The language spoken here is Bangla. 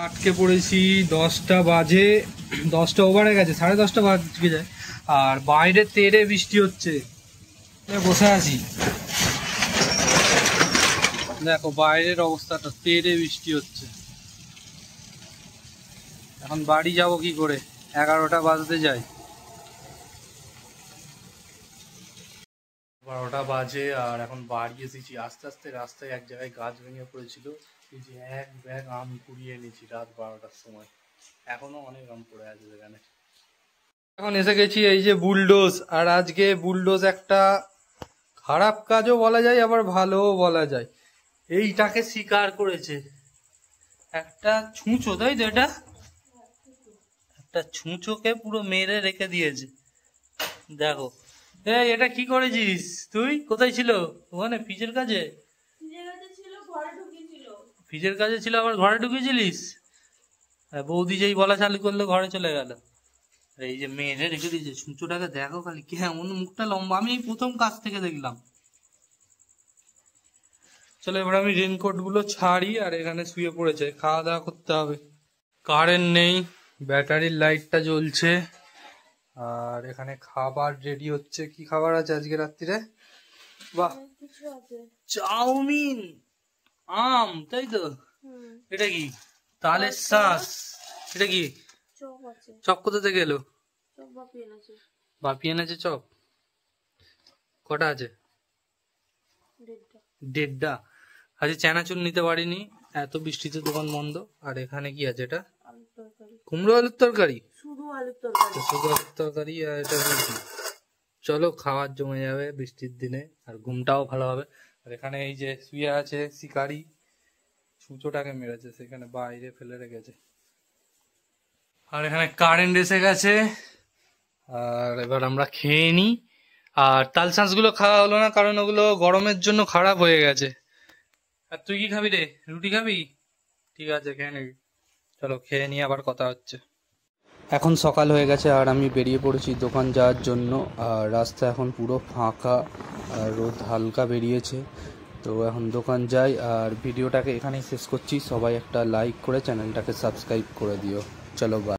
আটকে পড়েছি, 10টা বাজে, 10টা ওভারে গেছে, 10:30 বাজে যায়। আর বাইরে তেড়ে বৃষ্টি হচ্ছে, বসে আছি। দেখো বাইরের অবস্থাটা, তেড়ে বৃষ্টি হচ্ছে। এখন বাড়ি যাব কি করে, 11টা বাজতে যাই। 12টা বাজে আর এখন বাড়ি এসেছি। আস্তে আস্তে রাস্তায় এক জায়গায় গাছ ভেঙে পড়েছিল, এই যে এক ব্যাগ আম কুড়িয়ে এনেছি রাত 12টার সময়। এখনো অনেক আম পড়ে আছে সেখানে। এখন এসে গেছি এই যে বুলডোজ। আর আজকে বুলডোজ একটা খারাপ কাজও বলা যায়, আবার ভালোও বলা যায়। এইটাকে শিকার করেছে একটা ছুঁচো, তাই তো? একটা ছুঁচোকে পুরো মেরে রেখে দিয়েছে। দেখো এটা কি করেছিস তুই? কোথায় ছিল? ওখানে ফ্রিজের কাছে ফ্রিজের কাছে ছিল, আবার ঘরে ঢুকেছিলিস? বৌদি যেই বলা চালু করলো ঘরে চলে গেল। এই যে মেরে রেখে দিয়েছে ছুঁচোটাকে, দেখো খালি কেমন মুখটা লম্বা। আমি এই প্রথম কাছ থেকে দেখলাম। চলো এবার আমি রেনকোট গুলো ছাড়ি, আর এখানে শুয়ে পড়েছে, খাওয়া দাওয়া করতে হবে। কারেন্ট নেই, ব্যাটারির লাইটটা জ্বলছে। আর এখানে খাবার রেডি হচ্ছে। কি খাবার আছে আজকে রাত্রিরে? বাহ, চাউমিন, আম, তাই তো? এটা কি? তালের শ্বাস। এটা কি? চপ কোথা থেকে এলো? বাপি এনেছে চপ। কটা আছে? 1.5টা। আজকে চানাচুর নিতে পারিনি, এত বৃষ্টিতে দোকান বন্ধ। আর এখানে কি আছে? এটা কুমড়ো আলুর তরকারি। শুধু আলুর তরকারি। আর এটা কি? চলো খাওয়ার জমে যাবে বৃষ্টির দিনে, আর ঘুমটাও ভালো হবে। আর এখানে এই যে শুয়ে আছে শিকারি, ছুঁচোটাকে মেরেছে, সেখানে বাইরে ফেলে রেখেছে। আর এখানে কারেন্ট এসে গেছে। আর এবার আমরা খেয়ে নিই। আর তাল শাঁসগুলো খাওয়া হলো না, কারণ ওগুলো গরমের জন্য খারাপ হয়ে গেছে। আর তুই কি খাবি রে? রুটি খাবি? ঠিক আছে, খেয়ে নিবি। চলো খেয়ে নিয়ে আবার কথা হচ্ছে। এখন সকাল হয়ে গেছে আর আমি বেরিয়ে পড়েছি দোকান যাওয়ার জন্য। আর রাস্তা এখন পুরো ফাঁকা, আর রোদ হালকা বেরিয়েছে। তো এখন দোকান যাই। আর ভিডিওটাকে এখানেই শেষ করছি। সবাই একটা লাইক করে চ্যানেলটাকে সাবস্ক্রাইব করে দিও। চলো বাই।